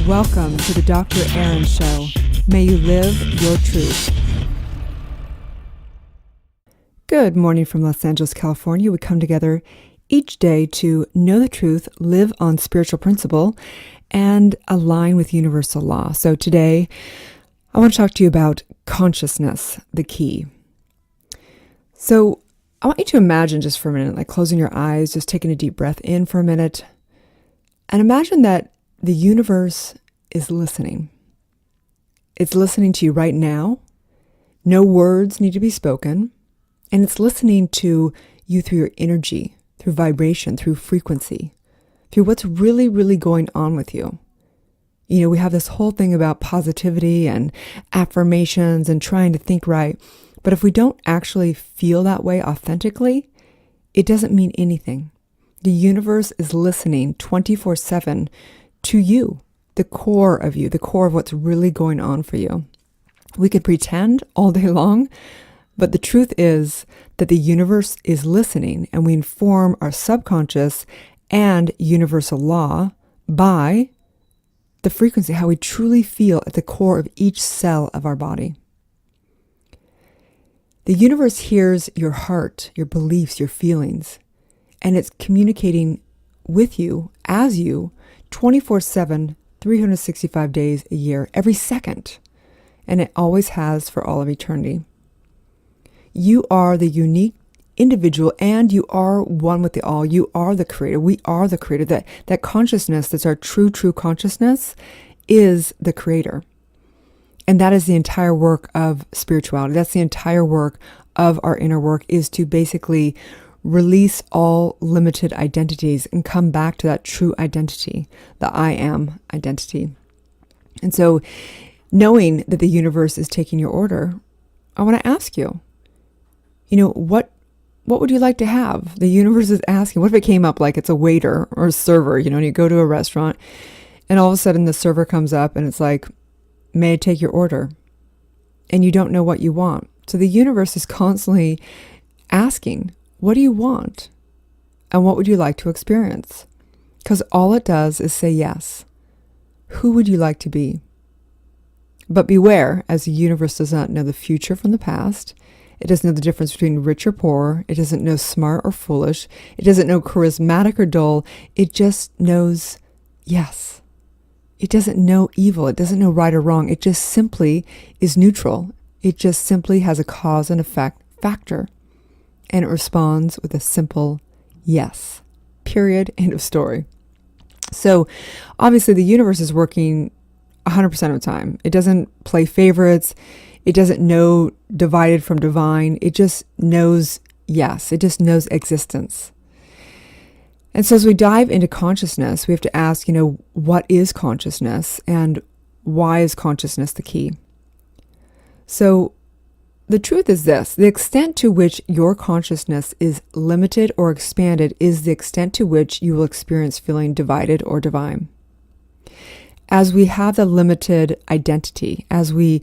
Welcome to the Dr. Erin Show. May you live your truth. Good morning from Los Angeles, California. We come together each day to know the truth, live on spiritual principle, and align with universal law. So today, I want to talk to you about consciousness, the key. So I want you to imagine just for a minute, like closing your eyes, just taking a deep breath in for a minute, and imagine that the universe is listening. It's listening to you right now. No words need to be spoken. And it's listening to you through your energy, through vibration, through frequency, through what's really, really going on with you. You know, we have this whole thing about positivity and affirmations and trying to think right. But if we don't actually feel that way authentically, it doesn't mean anything. The universe is listening 24/7 to you, the core of you, the core of what's really going on for you. We could pretend all day long, but the truth is that the universe is listening, and we inform our subconscious and universal law by the frequency, how we truly feel at the core of each cell of our body. The universe hears your heart, your beliefs, your feelings, and it's communicating with you, as you, 24/7, 365 days a year, every second. And it always has for all of eternity. You are the unique individual, and you are one with the all. You are the creator. We are the creator. That consciousness, that's our true consciousness, is the creator. And that is the entire work of spirituality. That's the entire work of our inner work, is to basically release all limited identities and come back to that true identity, the I am identity. And so, knowing that the universe is taking your order, I want to ask you, what would you like to have? The universe is asking. What if it came up like it's a waiter or a server, and you go to a restaurant and all of a sudden the server comes up and it's like, may I take your order? And you don't know what you want. So the universe is constantly asking, what do you want? And what would you like to experience? Because all it does is say yes. Who would you like to be? But beware, as the universe does not know the future from the past. It doesn't know the difference between rich or poor. It doesn't know smart or foolish. It doesn't know charismatic or dull. It just knows yes. It doesn't know evil. It doesn't know right or wrong. It just simply is neutral. It just simply has a cause and effect factor. And it responds with a simple yes. Period. End of story. So obviously the universe is working 100% of the time. It doesn't play favorites. It doesn't know divided from divine. It just knows yes. It just knows existence. And so as we dive into consciousness, we have to ask, what is consciousness and why is consciousness the key? So the truth is this: the extent to which your consciousness is limited or expanded is the extent to which you will experience feeling divided or divine. As we have the limited identity, as we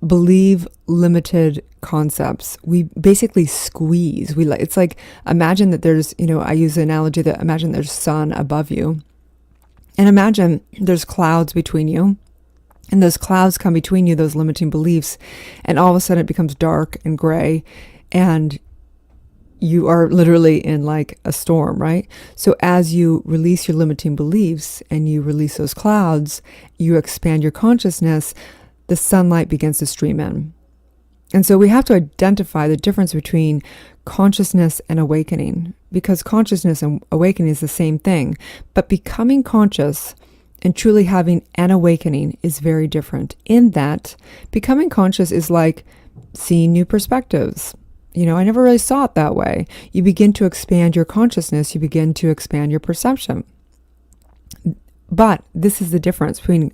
believe limited concepts, we basically squeeze. It's like, imagine that there's, I use the analogy that imagine there's sun above you, and imagine there's clouds between you. And those clouds come between you, those limiting beliefs, and all of a sudden it becomes dark and gray, and you are literally in like a storm, right? So as you release your limiting beliefs and you release those clouds, you expand your consciousness, the sunlight begins to stream in. And so we have to identify the difference between consciousness and awakening, because consciousness and awakening is the same thing, but becoming conscious and truly having an awakening is very different, in that becoming conscious is like seeing new perspectives. I never really saw it that way. You begin to expand your consciousness. You begin to expand your perception. But this is the difference between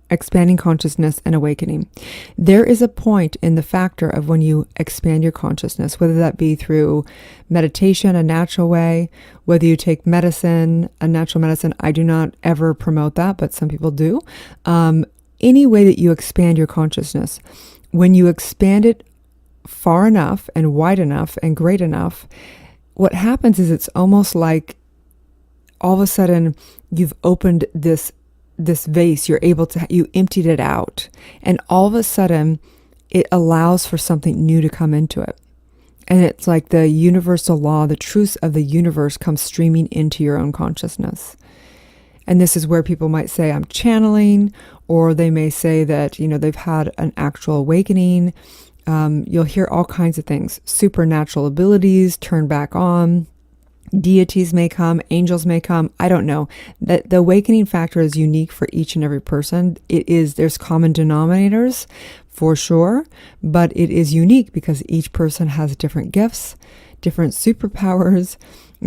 expanding consciousness and awakening. There is a point in the factor of when you expand your consciousness, whether that be through meditation, a natural way, whether you take medicine, a natural medicine. I do not ever promote that, but some people do. Any way that you expand your consciousness, when you expand it far enough and wide enough and great enough, what happens is it's almost like all of a sudden you've opened this this vase, you emptied it out, and all of a sudden it allows for something new to come into it. And it's like the universal law, the truths of the universe comes streaming into your own consciousness. And this is where people might say, I'm channeling, or they may say that, they've had an actual awakening. You'll hear all kinds of things. Supernatural abilities turn back on. Deities may come, angels may come. I don't know. That the awakening factor is unique for each and every person. There's common denominators for sure, but it is unique because each person has different gifts, different superpowers,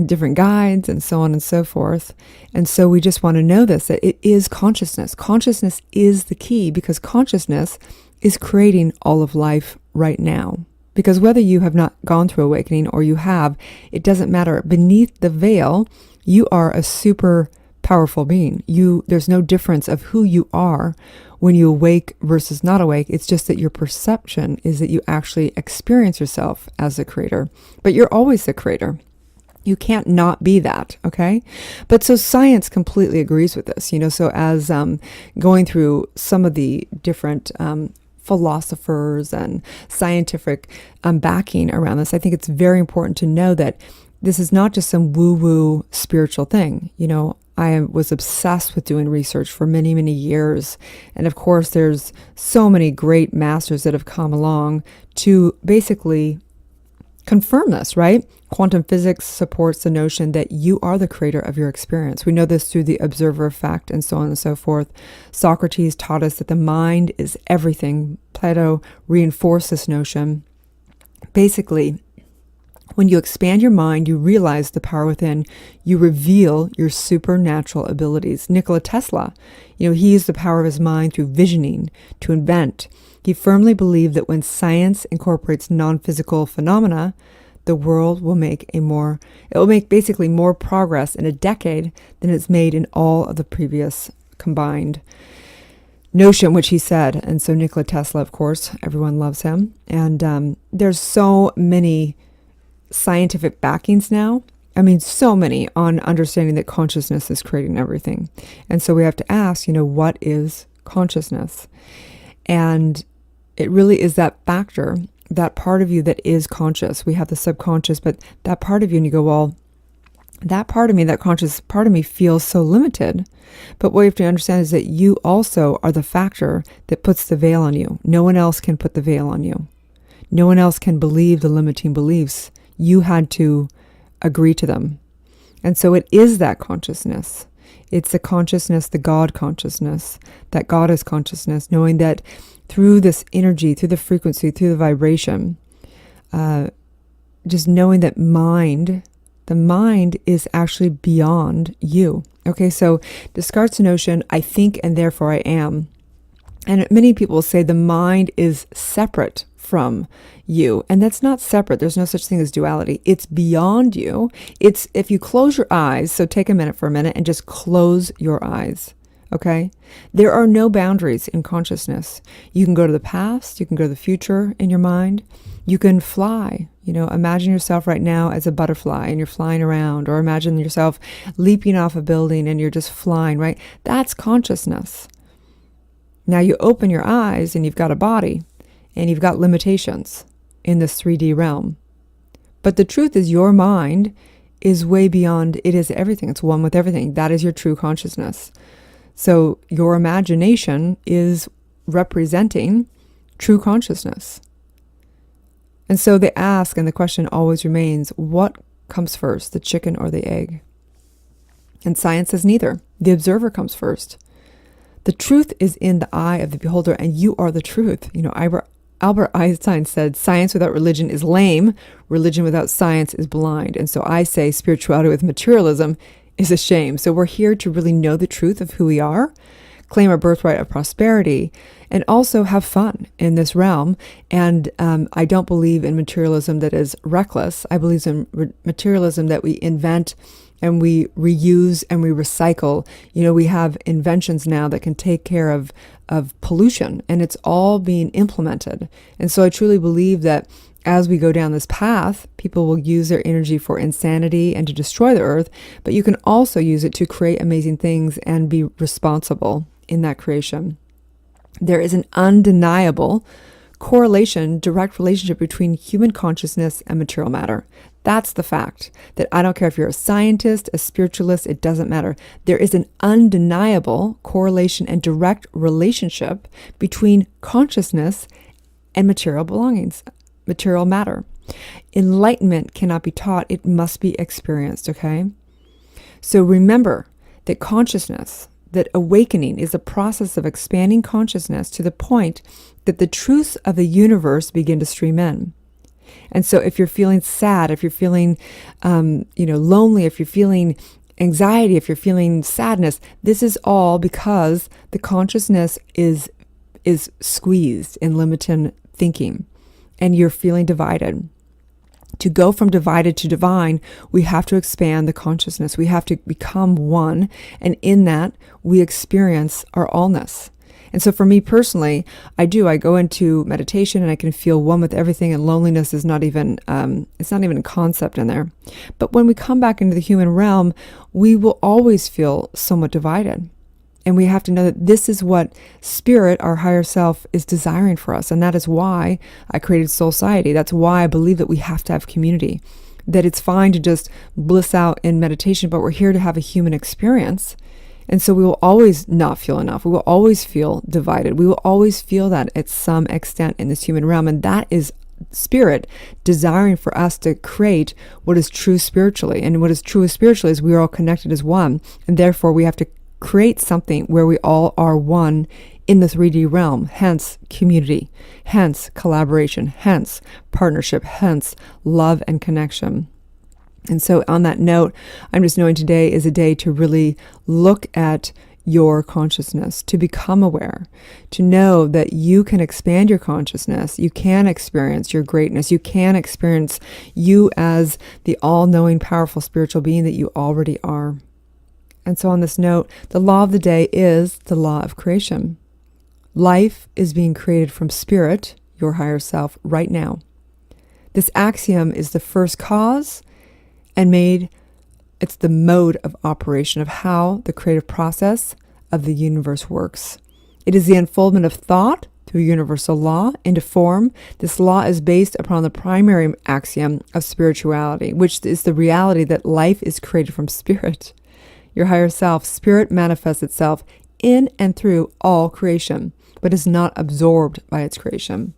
different guides, and so on and so forth. And so we just want to know that it is consciousness. Consciousness is the key, because consciousness is creating all of life right now. Because whether you have not gone through awakening or you have, it doesn't matter. Beneath the veil, you are a super powerful being. There's no difference of who you are when you awake versus not awake. It's just that your perception is that you actually experience yourself as a creator. But you're always the creator. You can't not be that, okay? But so science completely agrees with this, so as going through some of the different philosophers and scientific backing around this, I think it's very important to know that this is not just some woo-woo spiritual thing. I was obsessed with doing research for many, many years. And of course, there's so many great masters that have come along to basically confirm this, right? Quantum physics supports the notion that you are the creator of your experience. We know this through the observer effect and so on and so forth. Socrates taught us that the mind is everything. Plato reinforced this notion. Basically, when you expand your mind, you realize the power within. You reveal your supernatural abilities. Nikola Tesla, he used the power of his mind through visioning to invent. He firmly believed that when science incorporates non-physical phenomena, the world will make basically more progress in a decade than it's made in all of the previous combined notion, which he said. And so Nikola Tesla, of course, everyone loves him. And there's so many scientific backings now. I mean, so many on understanding that consciousness is creating everything. And so we have to ask, what is consciousness? And it really is that factor, that part of you that is conscious. We have the subconscious, but that part of you, and you go, well, that part of me, that conscious part of me feels so limited. But what you have to understand is that you also are the factor that puts the veil on you. No one else can put the veil on you. No one else can believe the limiting beliefs. You had to agree to them. And so it is that consciousness. It's the consciousness, the God consciousness, that God is consciousness, knowing that through this energy, through the frequency, through the vibration, just knowing that the mind is actually beyond you. Okay, so Descartes' notion, I think and therefore I am. And many people say the mind is separate from you. And that's not separate. There's no such thing as duality. It's beyond you. It's if you close your eyes, so take a minute for a minute and just close your eyes. Okay? There are no boundaries in consciousness. You can go to the past, you can go to the future in your mind. You can fly. Imagine yourself right now as a butterfly and you're flying around, or imagine yourself leaping off a building and you're just flying, right? That's consciousness. Now you open your eyes and you've got a body and you've got limitations in this 3D realm. But the truth is your mind is way beyond, it is everything. It's one with everything. That is your true consciousness. So your imagination is representing true consciousness. And so they ask, and the question always remains, what comes first, the chicken or the egg? And science says neither. The observer comes first. The truth is in the eye of the beholder, and you are the truth. Albert Einstein said, science without religion is lame. Religion without science is blind. And so I say spirituality with materialism is a shame. So we're here to really know the truth of who we are, claim our birthright of prosperity, and also have fun in this realm. And I don't believe in materialism that is reckless. I believe in materialism that we invent and we reuse and we recycle. We have inventions now that can take care of pollution, and it's all being implemented. And so I truly believe that as we go down this path, people will use their energy for insanity and to destroy the earth, but you can also use it to create amazing things and be responsible in that creation. There is an undeniable correlation, direct relationship between human consciousness and material matter. That's the fact that I don't care if you're a scientist, a spiritualist, it doesn't matter. There is an undeniable correlation and direct relationship between consciousness and material belongings, material matter. Enlightenment cannot be taught, it must be experienced, okay? So remember that consciousness, that awakening is a process of expanding consciousness to the point that the truths of the universe begin to stream in. And so if you're feeling sad, if you're feeling lonely, if you're feeling anxiety, if you're feeling sadness, this is all because the consciousness is squeezed in limited thinking and you're feeling divided. To go from divided to divine, we have to expand the consciousness. We have to become one. And in that, we experience our allness. And so for me personally, I go into meditation and I can feel one with everything, and loneliness is not even, it's not even a concept in there. But when we come back into the human realm, we will always feel somewhat divided. And we have to know that this is what spirit, our higher self, is desiring for us. And that is why I created Soul Society. That's why I believe that we have to have community. That it's fine to just bliss out in meditation, but we're here to have a human experience. And so we will always not feel enough. We will always feel divided. We will always feel that at some extent in this human realm. And that is spirit desiring for us to create what is true spiritually. And what is true spiritually is we are all connected as one. And therefore we have to create something where we all are one in the 3D realm, hence community, hence collaboration, hence partnership, hence love and connection. And so on that note, I'm just knowing today is a day to really look at your consciousness, to become aware, to know that you can expand your consciousness, you can experience your greatness, you can experience you as the all-knowing, powerful spiritual being that you already are. And so on this note, the law of the day is the law of creation. Life is being created from spirit, your higher self, right now. This axiom is the first cause and it's the mode of operation of how the creative process of the universe works. It is the unfoldment of thought through universal law into form. This law is based upon the primary axiom of spirituality, which is the reality that life is created from spirit. Your higher self, spirit manifests itself in and through all creation, but is not absorbed by its creation.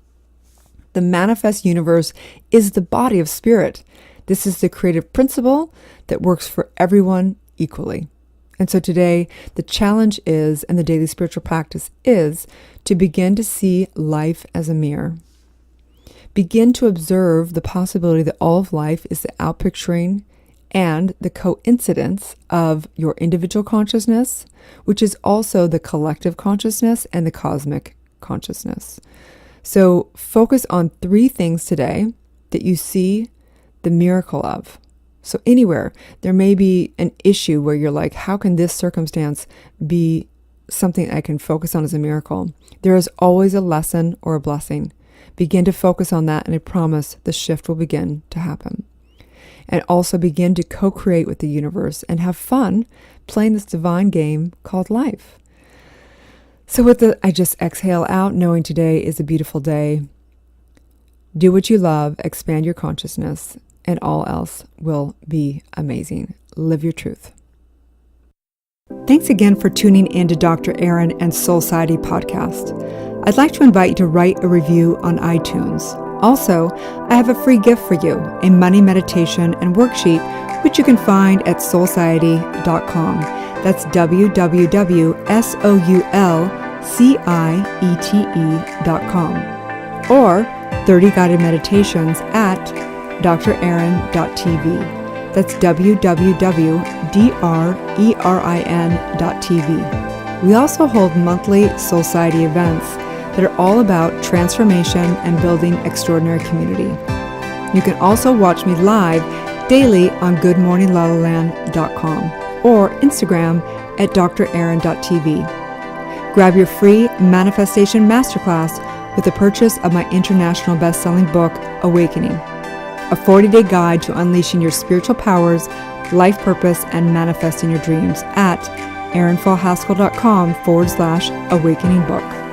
The manifest universe is the body of spirit. This is the creative principle that works for everyone equally. And so today, the challenge is, and the daily spiritual practice is, to begin to see life as a mirror. Begin to observe the possibility that all of life is the outpicturing and the coincidence of your individual consciousness, which is also the collective consciousness and the cosmic consciousness. So focus on 3 things today that you see the miracle of. So anywhere there may be an issue where you're like, how can this circumstance be something I can focus on as a miracle? There is always a lesson or a blessing. Begin to focus on that, and I promise the shift will begin to happen. And also begin to co-create with the universe and have fun playing this divine game called life. So I just exhale out, knowing today is a beautiful day. Do what you love, expand your consciousness, and all else will be amazing. Live your truth. Thanks again for tuning in to Dr. Erin and Soul Society podcast. I'd like to invite you to write a review on iTunes. Also, I have a free gift for you, a money meditation and worksheet, which you can find at soulciety.com. That's www.soulciete.com. Or 30 guided meditations at drerin.tv. That's www.drerin.tv. We also hold monthly Soul Society events that are all about transformation and building extraordinary community. You can also watch me live daily on goodmorninglalaland.com or Instagram at drerin.tv. Grab your free manifestation masterclass with the purchase of my international best-selling book, Awakening, a 40-day guide to unleashing your spiritual powers, life purpose, and manifesting your dreams at erinfallhaskell.com/awakening book.